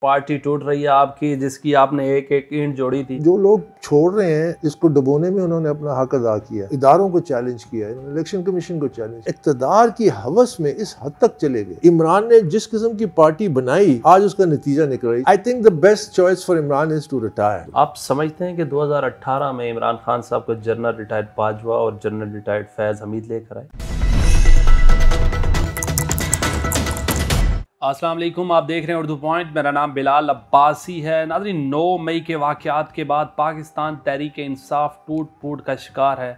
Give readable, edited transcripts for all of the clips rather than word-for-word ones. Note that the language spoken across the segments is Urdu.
پارٹی ٹوٹ رہی ہے آپ کی، جس کی آپ نے ایک ایک اینٹ جوڑی تھی۔ جو لوگ چھوڑ رہے ہیں اس کو ڈبونے میں انہوں نے اپنا حق ادا کیا، اداروں کو چیلنج کیا، الیکشن کمیشن کو چیلنج، اقتدار کی ہوس میں اس حد تک چلے گئے۔ عمران نے جس قسم کی پارٹی بنائی، آج اس کا نتیجہ نکل رہی۔ I think the best choice for Imran is to retire۔ آپ سمجھتے ہیں کہ 2018 میں عمران خان صاحب کو جنرل ریٹائرڈ باجوہ اور جنرل ریٹائرڈ فیض حمید لے کر آئے؟ السلام علیکم، آپ دیکھ رہے ہیں اردو پوائنٹ، میرا نام بلال عباسی ہے۔ ناظرین، 9 مئی کے واقعات کے بعد پاکستان تحریک انصاف ٹوٹ پھوٹ کا شکار ہے۔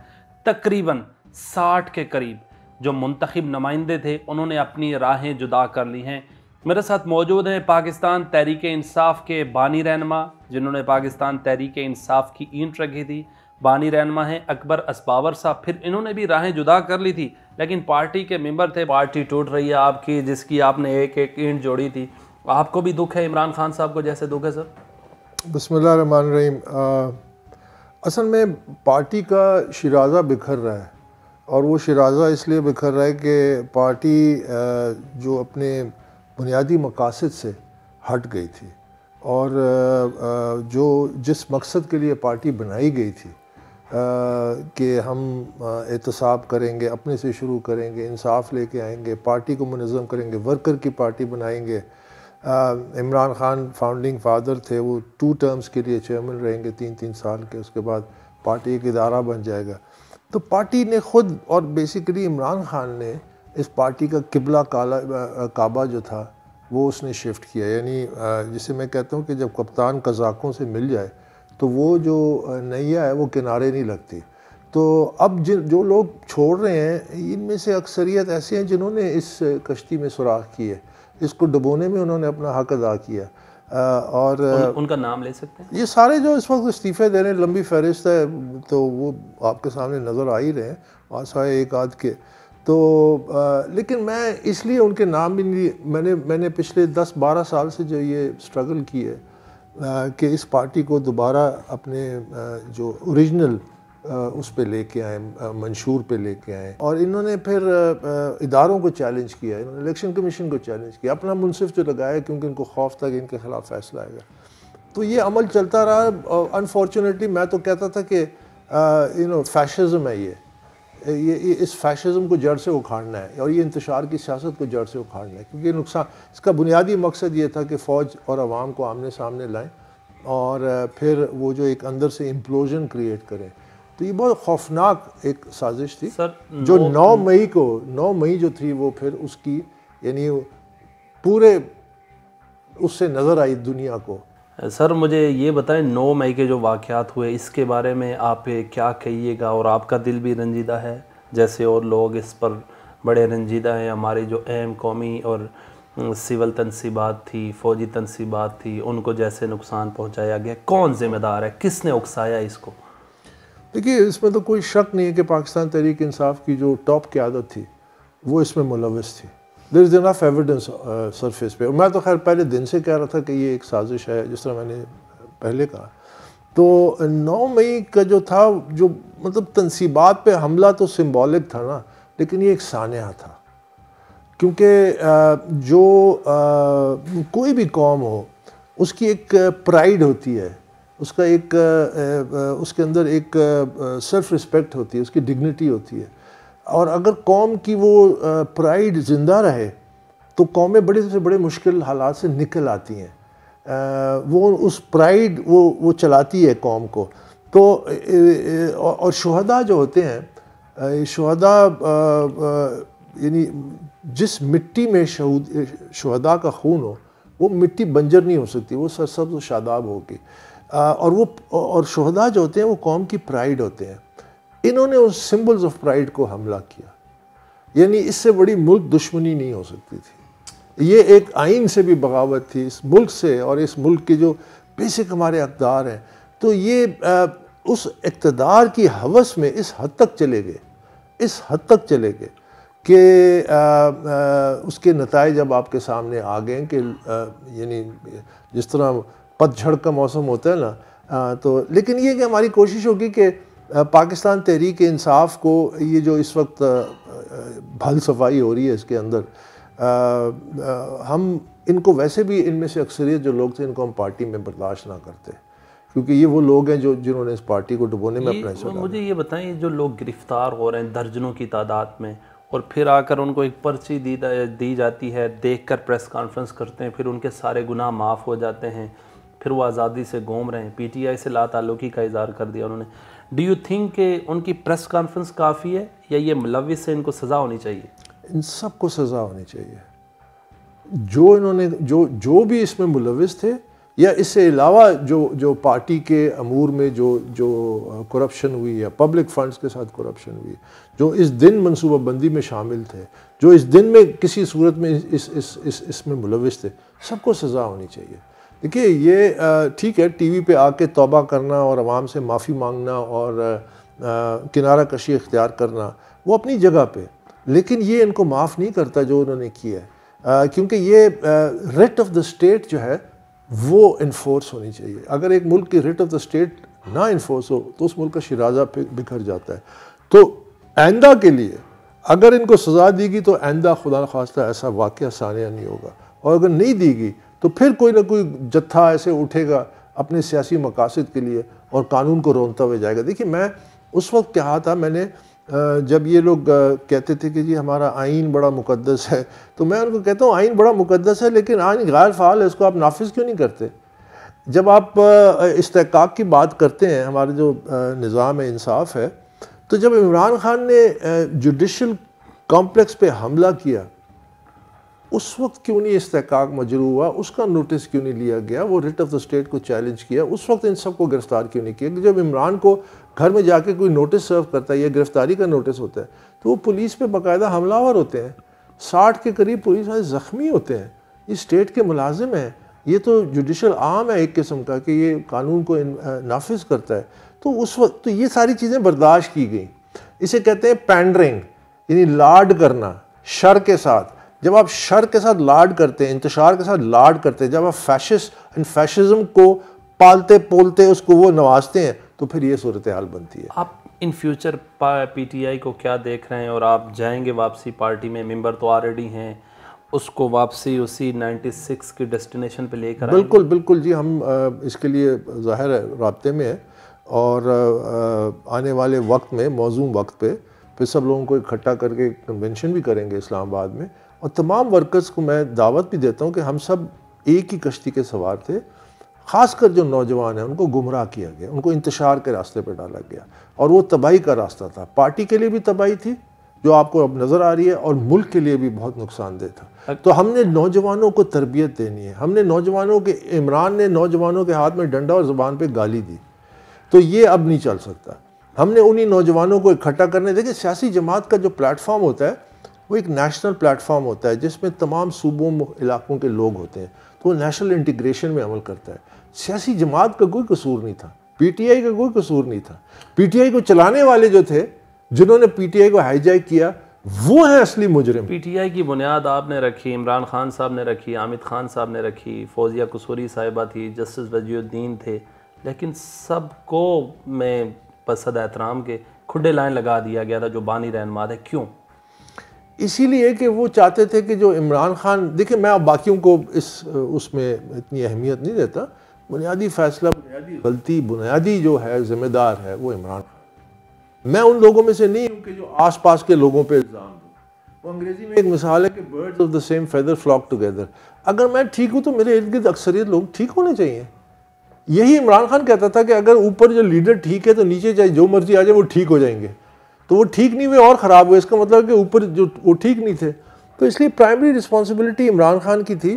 تقریباً 60 کے قریب جو منتخب نمائندے تھے انہوں نے اپنی راہیں جدا کر لی ہیں۔ میرے ساتھ موجود ہیں پاکستان تحریک انصاف کے بانی رہنما، جنہوں نے پاکستان تحریک انصاف کی اینٹ رکھی تھی۔ بانی رہنما ہیں اکبر اسباور صاحب، پھر انہوں نے بھی راہیں جدا کر لی تھی لیکن پارٹی کے ممبر تھے۔ پارٹی ٹوٹ رہی ہے آپ کی، جس کی آپ نے ایک ایک اینٹ جوڑی تھی۔ آپ کو بھی دکھ ہے عمران خان صاحب کو جیسے دکھ ہے سر؟ بسم اللہ الرحمن الرحیم۔ اصل میں پارٹی کا شیرازہ بکھر رہا ہے، اور وہ شیرازہ اس لیے بکھر رہا ہے کہ پارٹی جو اپنے بنیادی مقاصد سے ہٹ گئی تھی، اور جس مقصد کے لیے پارٹی بنائی گئی تھی کہ ہم احتساب کریں گے، اپنے سے شروع کریں گے، انصاف لے کے آئیں گے، پارٹی کو منظم کریں گے، ورکر کی پارٹی بنائیں گے۔ عمران خان فاؤنڈنگ فادر تھے، وہ 2 ٹرمز کے لیے چیئرمین رہیں گے 3 سال کے، اس کے بعد پارٹی ایک ادارہ بن جائے گا۔ تو پارٹی نے خود، اور بیسیکلی عمران خان نے اس پارٹی کا قبلہ کعبہ جو تھا وہ اس نے شفٹ کیا، یعنی جسے میں کہتا ہوں کہ جب کپتان قزاقوں سے مل جائے تو وہ جو نیا ہے وہ کنارے نہیں لگتی۔ تو اب جو لوگ چھوڑ رہے ہیں ان میں سے اکثریت ایسے ہیں جنہوں نے اس کشتی میں سوراخ کی ہے، اس کو ڈبونے میں انہوں نے اپنا حق ادا کیا۔ اور ان کا نام لے سکتے ہیں؟ یہ سارے جو اس وقت استعفے دے رہے ہیں، لمبی فہرست ہے، تو وہ آپ کے سامنے نظر آ ہی رہے ہیں، آسائے ایک آدھ کے۔ تو لیکن میں اس لیے ان کے نام بھی نہیں، میں نے پچھلے 10-12 سال سے جو یہ سٹرگل کی ہے کہ اس پارٹی کو دوبارہ اپنے جو اوریجنل اس پہ لے کے آئیں، منشور پہ لے کے آئیں، اور انہوں نے پھر اداروں کو چیلنج کیا، انہوں نے الیکشن کمیشن کو چیلنج کیا، اپنا منصف جو لگایا کیونکہ ان کو خوف تھا کہ ان کے خلاف فیصلہ آئے گا۔ تو یہ عمل چلتا رہا۔ انفارچونیٹلی میں تو کہتا تھا کہ فیشزم ہے، یہ اس فیشزم کو جڑ سے اکھاڑنا ہے، اور یہ انتشار کی سیاست کو جڑ سے اکھاڑنا ہے، کیونکہ اس کا بنیادی مقصد یہ تھا کہ فوج اور عوام کو آمنے سامنے لائیں اور پھر وہ جو ایک اندر سے امپلوژن کریٹ کریں۔ تو یہ بہت خوفناک ایک سازش تھی جو 9 مئی جو تھی وہ پھر اس کی، یعنی پورے اس سے نظر آئی دنیا کو۔ سر مجھے یہ بتائیں، 9 مئی کے جو واقعات ہوئے اس کے بارے میں آپ کیا کہیے گا؟ اور آپ کا دل بھی رنجیدہ ہے جیسے اور لوگ اس پر بڑے رنجیدہ ہیں؟ ہماری جو اہم قومی اور سول تنصیبات تھی، فوجی تنصیبات تھی، ان کو جیسے نقصان پہنچایا گیا، کون ذمہ دار ہے؟ کس نے اکسایا اس کو؟ دیکھیے، اس میں تو کوئی شک نہیں ہے کہ پاکستان تحریک انصاف کی جو ٹاپ قیادت تھی وہ اس میں ملوث تھی۔ دیر از انف ایویڈنس سرفیس پہ۔ میں تو خیر پہلے دن سے کہہ رہا تھا کہ یہ ایک سازش ہے، جس طرح میں نے پہلے کہا۔ تو 9 مئی کا جو تھا، جو مطلب تنصیبات پہ حملہ تو سمبولک تھا نا، لیکن یہ ایک سانحہ تھا، کیونکہ جو کوئی بھی قوم ہو اس کی ایک پرائیڈ ہوتی ہے، اس کا ایک اس کے اندر ایک سیلف رسپیکٹ ہوتی ہے، اس کی ڈگنیٹی ہوتی ہے، اور اگر قوم کی وہ پرائیڈ زندہ رہے تو قومیں بڑے سے بڑے مشکل حالات سے نکل آتی ہیں۔ وہ اس پرائیڈ وہ چلاتی ہے قوم کو۔ تو اور شہداء جو ہوتے ہیں، شہداء یعنی جس مٹی میں شہداء کا خون ہو وہ مٹی بنجر نہیں ہو سکتی، وہ سرسبز و شاداب ہوگی۔ اور شہداء جو ہوتے ہیں وہ قوم کی پرائیڈ ہوتے ہیں۔ انہوں نے اس سمبلز آف پرائیڈ کو حملہ کیا، یعنی اس سے بڑی ملک دشمنی نہیں ہو سکتی تھی۔ یہ ایک آئین سے بھی بغاوت تھی، اس ملک سے، اور اس ملک کے جو بیسک ہمارے اقدار ہیں۔ تو یہ اس اقتدار کی ہوس میں اس حد تک چلے گئے کہ اس کے نتائج اب آپ کے سامنے آ گئے کہ یعنی جس طرح پت جھڑ کا موسم ہوتا ہے نا، تو لیکن یہ کہ ہماری کوشش ہوگی کہ پاکستان تحریک انصاف کو یہ جو اس وقت بھل صفائی ہو رہی ہے اس کے اندر، ہم ان کو ویسے بھی ان میں سے اکثریت جو لوگ تھے ان کو ہم پارٹی میں برداشت نہ کرتے، کیونکہ یہ وہ لوگ ہیں جنہوں نے اس پارٹی کو ڈبونے میں اپنا حصہ ڈالا۔ مجھے یہ بتائیں، جو لوگ گرفتار ہو رہے ہیں درجنوں کی تعداد میں، اور پھر آ کر ان کو ایک پرچی دی جاتی ہے، دیکھ کر پریس کانفرنس کرتے ہیں، پھر ان کے سارے گناہ معاف ہو جاتے ہیں، پھر وہ آزادی سے گھوم رہے ہیں، پی ٹی آئی سے لا تعلقی کا اظہار کر دیا انہوں نے، ڈو یو تھنک کہ ان کی پریس کانفرنس کافی ہے، یا یہ ملوث سے ان کو سزا ہونی چاہیے؟ ان سب کو سزا ہونی چاہیے، جو انہوں نے جو بھی اس میں ملوث تھے، یا اس سے علاوہ جو پارٹی کے امور میں جو کرپشن ہوئی یا پبلک فنڈز کے ساتھ کرپشن ہوئی، جو اس دن منصوبہ بندی میں شامل تھے، جو اس دن میں کسی صورت میں اس میں ملوث تھے، سب کو سزا ہونی چاہیے۔ دیکھیے یہ ٹھیک ہے، ٹی وی پہ آ کے توبہ کرنا اور عوام سے معافی مانگنا اور کنارہ کشی اختیار کرنا وہ اپنی جگہ پہ، لیکن یہ ان کو معاف نہیں کرتا جو انہوں نے کیا ہے، کیونکہ یہ ریٹ آف دا اسٹیٹ جو ہے وہ انفورس ہونی چاہیے۔ اگر ایک ملک کی ریٹ آف دا اسٹیٹ نہ انفورس ہو تو اس ملک کا شیرازہ بکھر جاتا ہے۔ تو آئندہ کے لیے اگر ان کو سزا دی گی تو آئندہ خدا نخواستہ ایسا واقعہ ثانیہ نہیں ہوگا، اور اگر نہیں دی گی تو پھر کوئی نہ کوئی جتھا ایسے اٹھے گا اپنے سیاسی مقاصد کے لیے اور قانون کو رونتا ہوئے جائے گا۔ دیکھیے میں اس وقت کہا تھا، میں نے جب یہ لوگ کہتے تھے کہ جی ہمارا آئین بڑا مقدس ہے، تو میں ان کو کہتا ہوں آئین بڑا مقدس ہے لیکن آئین غیر فعال ہے، اس کو آپ نافذ کیوں نہیں کرتے؟ جب آپ استحقاق کی بات کرتے ہیں، ہمارے جو نظام انصاف ہے، تو جب عمران خان نے جوڈیشل کمپلیکس پہ حملہ کیا، اس وقت کیوں نہیں استحقاق مجروح ہوا؟ اس کا نوٹس کیوں نہیں لیا گیا؟ وہ ریٹ آف دا اسٹیٹ کو چیلنج کیا، اس وقت ان سب کو گرفتار کیوں نہیں کیا؟ جب عمران کو گھر میں جا کے کوئی نوٹس سرو کرتا ہے یا گرفتاری کا نوٹس ہوتا ہے تو وہ پولیس پہ باقاعدہ حملہ آور ہوتے ہیں، 60 کے قریب پولیس والے زخمی ہوتے ہیں، یہ اسٹیٹ کے ملازم ہیں، یہ تو جوڈیشل عام ہے ایک قسم کا کہ یہ قانون کو نافذ کرتا ہے۔ تو اس وقت تو یہ ساری چیزیں برداشت کی گئیں۔ اسے کہتے ہیں پینڈرنگ، یعنی لاڈ کرنا شر کے ساتھ۔ جب آپ شر کے ساتھ لاڈ کرتے ہیں، انتشار کے ساتھ لاڈ کرتے ہیں، جب آپ فیشزم کو پالتے پولتے اس کو وہ نوازتے ہیں، تو پھر یہ صورتحال بنتی ہے۔ آپ ان فیوچر پی ٹی آئی کو کیا دیکھ رہے ہیں؟ اور آپ جائیں گے واپسی پارٹی میں؟ ممبر تو آلریڈی ہیں، اس کو واپسی اسی 96 کی ڈیسٹینیشن پہ لے کر آئیں گے؟ بالکل جی، ہم اس کے لیے ظاہر ہے رابطے میں ہیں، اور آنے والے وقت میں موزوں وقت پہ پھر سب لوگوں کو اکٹھا کر کے کنونشن بھی کریں گے اسلام آباد میں، اور تمام ورکرز کو میں دعوت بھی دیتا ہوں کہ ہم سب ایک ہی کشتی کے سوار تھے، خاص کر جو نوجوان ہیں ان کو گمراہ کیا گیا، ان کو انتشار کے راستے پہ ڈالا گیا، اور وہ تباہی کا راستہ تھا، پارٹی کے لیے بھی تباہی تھی جو آپ کو اب نظر آ رہی ہے، اور ملک کے لیے بھی بہت نقصان دہ تھا۔ تو ہم نے نوجوانوں کو تربیت دینی ہے، ہم نے عمران نے نوجوانوں کے ہاتھ میں ڈنڈا اور زبان پہ گالی دی، تو یہ اب نہیں چل سکتا۔ ہم نے انہی نوجوانوں کو اکٹھا کرنے، دیکھیں سیاسی جماعت کا جو پلیٹ فارم ہوتا ہے وہ ایک نیشنل پلیٹ فارم ہوتا ہے جس میں تمام صوبوں علاقوں کے لوگ ہوتے ہیں، تو وہ نیشنل انٹیگریشن میں عمل کرتا ہے۔ سیاسی جماعت کا کوئی قصور نہیں تھا، پی ٹی آئی کا کوئی قصور نہیں تھا، پی ٹی آئی کو چلانے والے جو تھے، جنہوں نے پی ٹی آئی کو ہائی جیک کیا، وہ ہیں اصلی مجرم۔ پی ٹی آئی کی بنیاد آپ نے رکھی، عمران خان صاحب نے رکھی، حامد خان صاحب نے رکھی، فوزیہ قصوری صاحبہ تھی، جسٹس وجیہ الدین تھے، لیکن سب کو میں بصد احترام کے کھڈے لائن لگا دیا گیا تھا جو بانی رہنما ہے۔ کیوں؟ اسی لیے کہ وہ چاہتے تھے کہ جو عمران خان، دیکھیں میں اب باقیوں کو اس میں اتنی اہمیت نہیں دیتا، بنیادی فیصلہ، بنیادی غلطی، بنیادی جو ہے ذمہ دار ہے وہ عمران خان۔ میں ان لوگوں میں سے نہیں ہوں کہ جو آس پاس کے لوگوں پہ الزام دوں۔ وہ انگریزی میں ایک مثال ہے کہ birds of the same feather flock together۔ اگر میں ٹھیک ہوں تو میرے ارد گرد اکثریت لوگ ٹھیک ہونے چاہیے۔ یہی عمران خان کہتا تھا کہ اگر اوپر جو لیڈر ٹھیک ہے تو نیچے چاہے جو مرضی آ جائے وہ ٹھیک ہو جائیں گے، تو وہ ٹھیک نہیں ہوئے اور خراب ہوئے، اس کا مطلب کہ اوپر جو وہ ٹھیک نہیں تھے۔ تو اس لیے پرائمری رسپانسبلٹی عمران خان کی تھی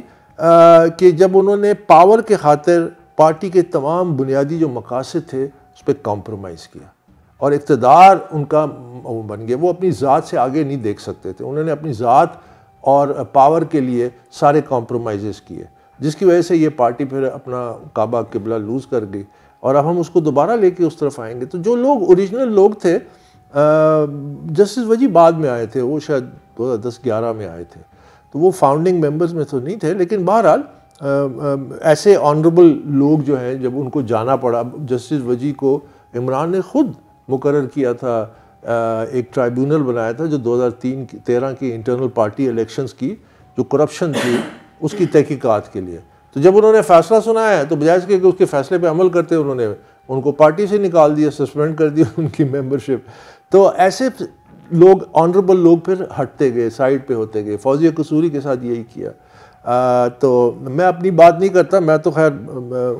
کہ جب انہوں نے پاور کے خاطر پارٹی کے تمام بنیادی جو مقاصد تھے اس پہ کمپرومائز کیا، اور اقتدار ان کا بن گیا، وہ اپنی ذات سے آگے نہیں دیکھ سکتے تھے، انہوں نے اپنی ذات اور پاور کے لیے سارے کمپرومائزز کیے، جس کی وجہ سے یہ پارٹی پھر اپنا کعبہ قبلہ لوز کر گئی، اور اب ہم اس کو دوبارہ لے کے اس طرف آئیں گے۔ تو جو لوگ اوریجنل لوگ تھے، جسٹس وجی بعد میں آئے تھے، وہ شاید 2010-11 میں آئے تھے، تو وہ فاؤنڈنگ ممبرز میں تو نہیں تھے، لیکن بہرحال ایسے آنریبل لوگ جو ہیں جب ان کو جانا پڑا، جسٹس وجی کو عمران نے خود مقرر کیا تھا، ایک ٹرائیبیونل بنایا تھا جو 2013 کی انٹرنل پارٹی الیکشنز کی جو کرپشن تھی اس کی تحقیقات کے لیے. تو جب انہوں نے فیصلہ سنایا ہے تو بجائے اس کے کہ اس کے فیصلے پہ عمل کرتے انہوں نے ان کو پارٹی سے نکال دیا, سسپینڈ کر دیا ان کی ممبرشپ. تو ایسے لوگ آنریبل لوگ پھر ہٹتے گئے, سائڈ پہ ہوتے گئے. فوزیہ قصوری کے ساتھ یہی کیا. تو میں اپنی بات نہیں کرتا, میں تو خیر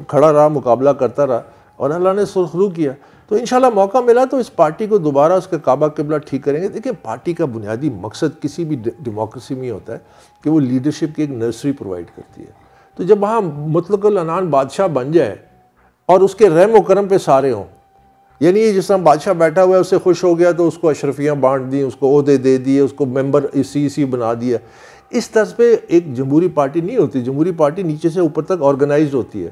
کھڑا رہا, مقابلہ کرتا رہا اور اللہ نے سرخرو کیا. تو انشاءاللہ موقع ملا تو اس پارٹی کو دوبارہ اس کا کعبہ قبلہ ٹھیک کریں گے. دیکھیں پارٹی کا بنیادی مقصد کسی بھی ڈیموکریسی میں ہوتا ہے کہ وہ لیڈرشپ کی ایک نرسری پرووائڈ کرتی ہے. تو جب وہاں مطلق العنان بادشاہ بن جائے اور اس کے رحم و کرم پہ سارے ہوں, یعنی یہ جس طرح بادشاہ بیٹھا ہوا ہے اس سے خوش ہو گیا تو اس کو اشرفیاں بانٹ دیں, اس کو عہدے دے دیے, اس کو ممبر اسی بنا دیا, اس طرز پہ ایک جمہوری پارٹی نہیں ہوتی. جمہوری پارٹی نیچے سے اوپر تک آرگنائزڈ ہوتی ہے.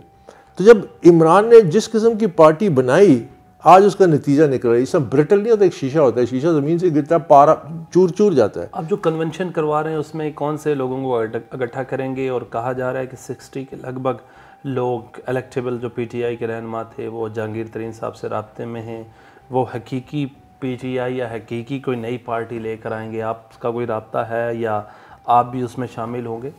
تو جب عمران نے جس قسم کی پارٹی بنائی آج اس کا نتیجہ نکل رہا ہے. اس طرح برٹل نہیں ہوتا, ایک شیشہ ہوتا ہے, شیشہ زمین سے گرتا ہے, پارا چور چور جاتا ہے. اب جو کنونشن کروا رہے ہیں اس میں کون سے لوگوں کو اکٹھا کریں گے, اور کہا جا رہا ہے کہ 60 کے لگ بھگ لوگ الیکٹیبل جو پی ٹی آئی کے رہنما تھے وہ جہانگیر ترین صاحب سے رابطے میں ہیں, وہ حقیقی پی ٹی آئی یا حقیقی کوئی نئی پارٹی لے کر آئیں گے. آپ کا کوئی رابطہ ہے یا آپ بھی اس میں شامل ہوں گے؟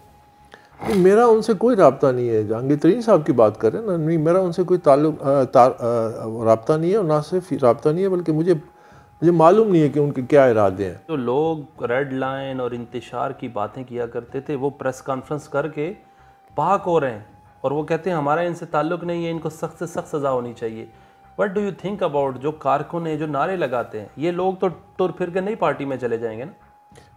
میرا ان سے کوئی رابطہ نہیں ہے. جہانگیر ترین صاحب کی بات کر رہے ہیں نا, نہیں میرا ان سے کوئی رابطہ نہیں ہے, اور نہ صرف رابطہ نہیں ہے بلکہ مجھے معلوم نہیں ہے کہ ان کے کیا ارادے ہیں. جو لوگ ریڈ لائن اور انتشار کی باتیں کیا کرتے تھے وہ پریس کانفرنس کر کے پاک ہو رہے ہیں اور وہ کہتے ہیں ہمارا ان سے تعلق نہیں ہے, ان کو سخت سے سخت سزا ہونی چاہیے. What do you think about جو کارکن ہیں جو نعرے لگاتے ہیں, یہ لوگ تو ٹر پھر کے نئی پارٹی میں چلے جائیں گے نا.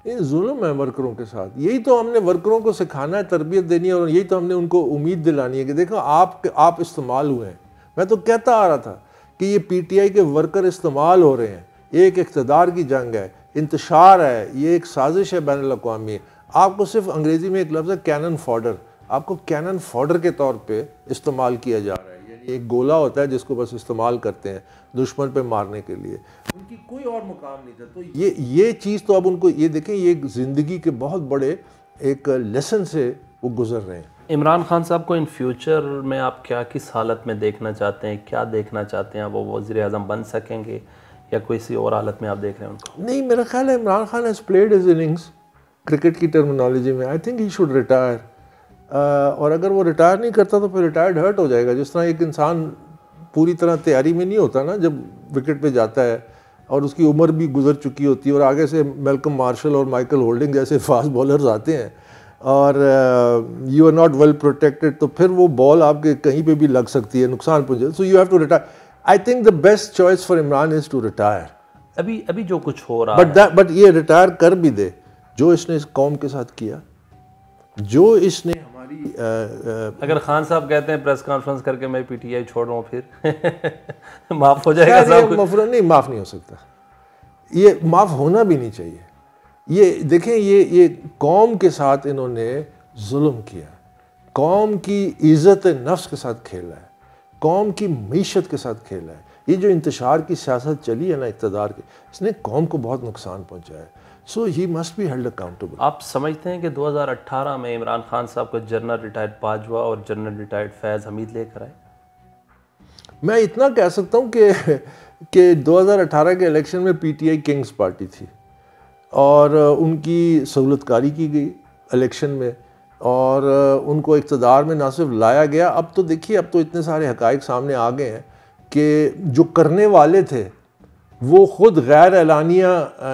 یہ ظلم ہے ورکروں کے ساتھ. یہی تو ہم نے ورکروں کو سکھانا ہے, تربیت دینی ہے, اور یہی تو ہم نے ان کو امید دلانی ہے کہ دیکھو آپ استعمال ہوئے ہیں. میں تو کہتا آ رہا تھا کہ یہ پی ٹی آئی کے ورکر استعمال ہو رہے ہیں. یہ ایک اقتدار کی جنگ ہے, انتشار ہے, یہ ایک سازش ہے بین الاقوامی. آپ کو صرف انگریزی میں ایک لفظ ہے کینن فوڈر, آپ کو کینن فوڈر کے طور پہ استعمال کیا جا رہا ہے. یعنی ایک گولہ ہوتا ہے جس کو بس استعمال کرتے ہیں دشمن پہ مارنے کے لیے. ان کی کوئی اور مقام نہیں تھا. تو یہ چیز تو اب ان کو یہ دیکھیں, یہ ایک زندگی کے بہت بڑے ایک لیسن سے وہ گزر رہے ہیں. عمران خان صاحب کو ان فیوچر میں آپ کیا کس حالت میں دیکھنا چاہتے ہیں, کیا دیکھنا چاہتے ہیں؟ وہ وزیر اعظم بن سکیں گے یا کوئی سی اور حالت میں آپ دیکھ رہے ہیں ان کو؟ نہیں, میرا خیال ہے Imran Khan has played his innings cricket کی ٹرمینالوجی میں. I think he should retire. اور اگر وہ ریٹائر نہیں کرتا تو پھر ریٹائرڈ ہرٹ ہو جائے گا. جس طرح ایک انسان پوری طرح تیاری میں نہیں ہوتا نا جب وکٹ پہ جاتا ہے, اور اس کی عمر بھی گزر چکی ہوتی ہے, اور آگے سے میلکم مارشل اور مائیکل ہولڈنگ جیسے فاسٹ بولرز آتے ہیں, اور you are not well protected, تو پھر وہ بال آپ کے کہیں پہ بھی لگ سکتی ہے, نقصان پہنچے. So you have to retire. I think the best choice for Imran is to retire. ابھی جو کچھ ہو رہا ہے, بٹ یہ ریٹائر کر بھی دے جو اس نے اس قوم کے ساتھ کیا, جو اس نے ہماری اگر خان صاحب کہتے ہیں پریس کانفرنس کر کے میں پی ٹی آئی چھوڑ رہا ہوں پھر معاف ہو جائے گا صاحب؟ نہیں, معاف نہیں ہو سکتا. یہ معاف ہونا بھی نہیں چاہیے. یہ دیکھیں یہ قوم کے ساتھ انہوں نے ظلم کیا, قوم کی عزت نفس کے ساتھ کھیلا ہے, قوم کی معیشت کے ساتھ کھیلا ہے. یہ جو انتشار کی سیاست چلی ہے نا اقتدار کی, اس نے قوم کو بہت نقصان پہنچایا ہے. So he must be held accountable. آپ سمجھتے ہیں کہ 2018 میں عمران خان صاحب کو جنرل ریٹائرڈ باجوہ اور جنرل ریٹائرڈ فیض حمید لے کر آئے؟ میں اتنا کہہ سکتا ہوں کہ 2018 کے الیکشن میں پی ٹی آئی کنگز پارٹی تھی, اور ان کی سہولت کاری کی گئی الیکشن میں, اور ان کو اقتدار میں نہ صرف لایا گیا. اب تو دیکھیے, اب تو اتنے سارے حقائق سامنے آ گئے ہیں کہ جو کرنے والے تھے وہ خود غیر اعلانیہ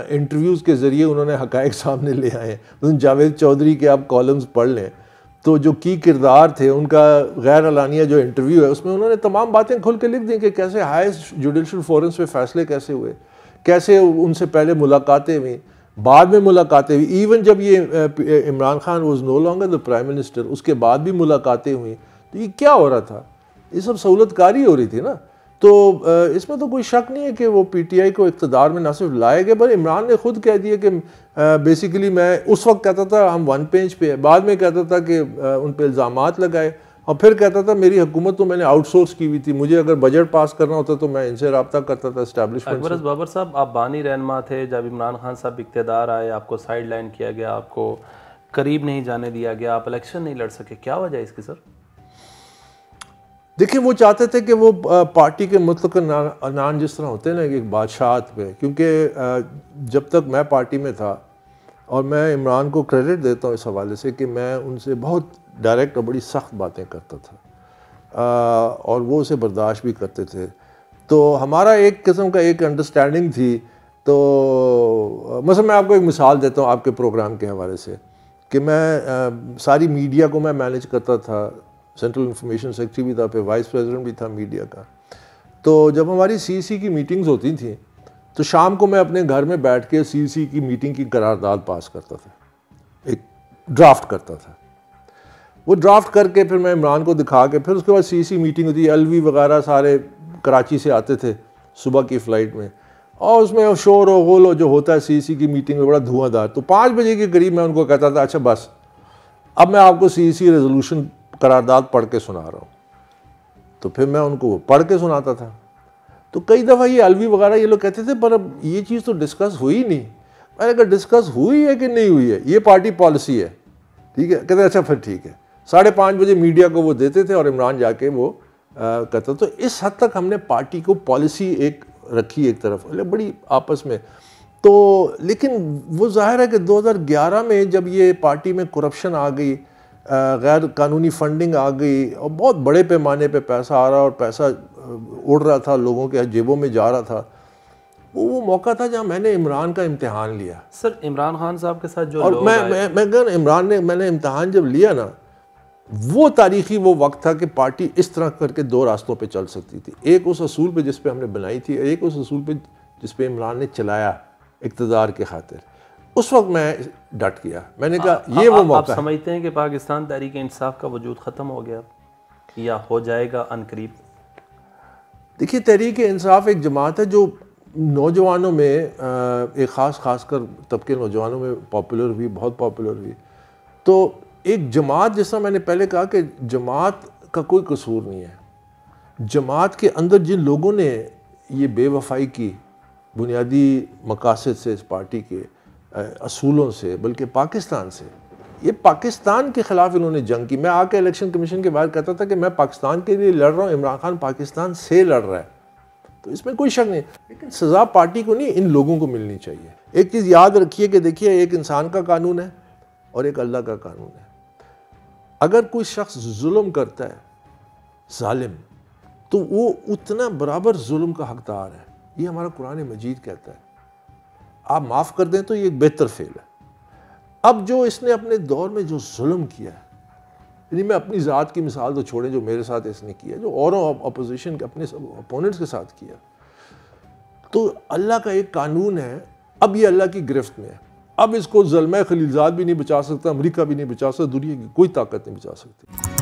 انٹرویوز کے ذریعے انہوں نے حقائق سامنے لے آئے ہیں. جاوید چودھری کے آپ کالمز پڑھ لیں تو جو کی کردار تھے ان کا غیر اعلانیہ جو انٹرویو ہے اس میں انہوں نے تمام باتیں کھل کے لکھ دیں کہ کیسے ہائیسٹ جوڈیشل فورمز پہ فیصلے کیسے ہوئے, کیسے ان سے پہلے ملاقاتیں ہوئیں, بعد میں ملاقاتیں ہوئی. ایون جب یہ Imran Khan was no longer the prime minister, اس کے بعد بھی ملاقاتیں ہوئیں. تو یہ کیا ہو رہا تھا؟ یہ سب سہولت کاری ہو رہی تھی نا. تو اس میں تو کوئی شک نہیں ہے کہ وہ پی ٹی آئی کو اقتدار میں نہ صرف لائے گئے, بلکہ عمران نے خود کہہ دیا کہ بیسیکلی میں اس وقت کہتا تھا ہم ون پینچ پہ, بعد میں کہتا تھا کہ ان پہ الزامات لگائے, اور پھر کہتا تھا میری حکومت تو میں نے آؤٹ سورس کی ہوئی تھی, مجھے اگر بجٹ پاس کرنا ہوتا تو میں ان سے رابطہ کرتا تھا اسٹیبلشمنٹ. اکبر بابر صاحب, آپ بانی رہنما تھے جب عمران خان صاحب اقتدار آئے, آپ کو سائیڈ لائن کیا گیا, آپ کو قریب نہیں جانے دیا گیا, آپ الیکشن نہیں لڑ سکے, کیا وجہ ہے اس کی سر؟ دیکھیں, وہ چاہتے تھے کہ وہ پارٹی کے مطلق عنان جس طرح ہوتے ہیں نا ایک بادشاہت پہ, کیونکہ جب تک میں پارٹی میں تھا اور میں عمران کو کریڈٹ دیتا ہوں اس حوالے سے کہ میں ان سے بہت ڈائریکٹ اور بڑی سخت باتیں کرتا تھا اور وہ اسے برداشت بھی کرتے تھے. تو ہمارا ایک قسم کا ایک انڈرسٹینڈنگ تھی. تو مثلا میں آپ کو ایک مثال دیتا ہوں آپ کے پروگرام کے حوالے سے کہ میں ساری میڈیا کو میں مینیج کرتا تھا, سینٹرل انفارمیشن سیکرٹری بھی تھا, پھر وائس پریزیڈنٹ بھی تھا میڈیا کا. تو جب ہماری سی سی کی میٹنگز ہوتی تھیں تو شام کو میں اپنے گھر میں بیٹھ کے سی سی کی میٹنگ کی قرارداد پاس کرتا تھا, ایک ڈرافٹ کرتا تھا. وہ ڈرافٹ کر کے پھر میں عمران کو دکھا کے پھر اس کے بعد سی سی میٹنگ ہوتی ہے, LV وغیرہ سارے کراچی سے آتے تھے صبح کی فلائٹ میں, اور اس میں شور و غول و جو ہوتا ہے سی سی کی میٹنگ میں بڑا دھواں دار. تو 5 بجے کے قریب میں ان کو کہتا تھا اچھا بس اب میں آپ کو سی سی ریزولوشن قرارداد پڑھ کے سنا رہا ہوں. تو پھر میں ان کو پڑھ کے سناتا تھا. تو کئی دفعہ یہ LV وغیرہ یہ لوگ کہتے تھے پر اب یہ چیز تو ڈسکس ہوئی نہیں. میں نے کہا ڈسکس ہوئی ہے کہ نہیں ہوئی ہے, یہ پارٹی پالیسی ہے, ٹھیک ہے. کہتے اچھا پھر ٹھیک ہے. 5:30 بجے میڈیا کو وہ دیتے تھے اور عمران جا کے وہ کہتا. تو اس حد تک ہم نے پارٹی کو پالیسی ایک رکھی ایک طرف بڑی آپس میں. تو لیکن وہ ظاہر ہے کہ 2011 میں جب یہ پارٹی میں کرپشن آ گئی, غیر قانونی فنڈنگ آ گئی اور بہت بڑے پیمانے پہ پیسہ آ رہا اور پیسہ اڑ رہا تھا, لوگوں کے جیبوں میں جا رہا تھا, وہ موقع تھا جہاں میں نے عمران کا امتحان لیا. سر عمران خان صاحب کے ساتھ جو اور میں نے امتحان جب لیا نا, وہ تاریخی وہ وقت تھا کہ پارٹی اس طرح کر کے 2 راستوں پہ چل سکتی تھی. ایک اس اصول پہ جس پہ ہم نے بنائی تھی, ایک اس اصول پہ جس پہ عمران نے چلایا اقتدار کے خاطر. اس وقت میں ڈٹ گیا, میں نے کہا یہ وہ موقع ہے. آپ سمجھتے ہیں کہ پاکستان تحریک انصاف کا وجود ختم ہو گیا یا ہو جائے گا ان قریب؟ دیکھیے تحریک انصاف ایک جماعت ہے جو نوجوانوں میں ایک خاص کر طبقے نوجوانوں میں پاپولر ہوئی, بہت پاپولر ہوئی. تو ایک جماعت, جس طرح میں نے پہلے کہا کہ جماعت کا کوئی قصور نہیں ہے. جماعت کے اندر جن لوگوں نے یہ بے وفائی کی بنیادی مقاصد سے, اس پارٹی کے اصولوں سے, بلکہ پاکستان سے, یہ پاکستان کے خلاف انہوں نے جنگ کی. میں آ کے الیکشن کمیشن کے باہر کہتا تھا کہ میں پاکستان کے لیے لڑ رہا ہوں, عمران خان پاکستان سے لڑ رہا ہے. تو اس میں کوئی شک نہیں, لیکن سزا پارٹی کو نہیں, ان لوگوں کو ملنی چاہیے. ایک چیز یاد رکھیے کہ دیکھیے ایک انسان کا قانون ہے اور ایک اللہ کا قانون ہے. اگر کوئی شخص ظلم کرتا ہے, ظالم, تو وہ اتنا برابر ظلم کا حقدار ہے. یہ ہمارا قرآن مجید کہتا ہے. آپ معاف کر دیں تو یہ ایک بہتر فعل ہے. اب جو اس نے اپنے دور میں جو ظلم کیا ہے, یعنی میں اپنی ذات کی مثال تو چھوڑیں, جو میرے ساتھ اس نے کیا, جو اوروں اپوزیشن کے اپنے اپوننٹس کے ساتھ کیا, تو اللہ کا ایک قانون ہے. اب یہ اللہ کی گرفت میں ہے. اب اس کو زلمہ خلیلزاد بھی نہیں بچا سکتا, امریکہ بھی نہیں بچا سکتا, دنیا کی کوئی طاقت نہیں بچا سکتی.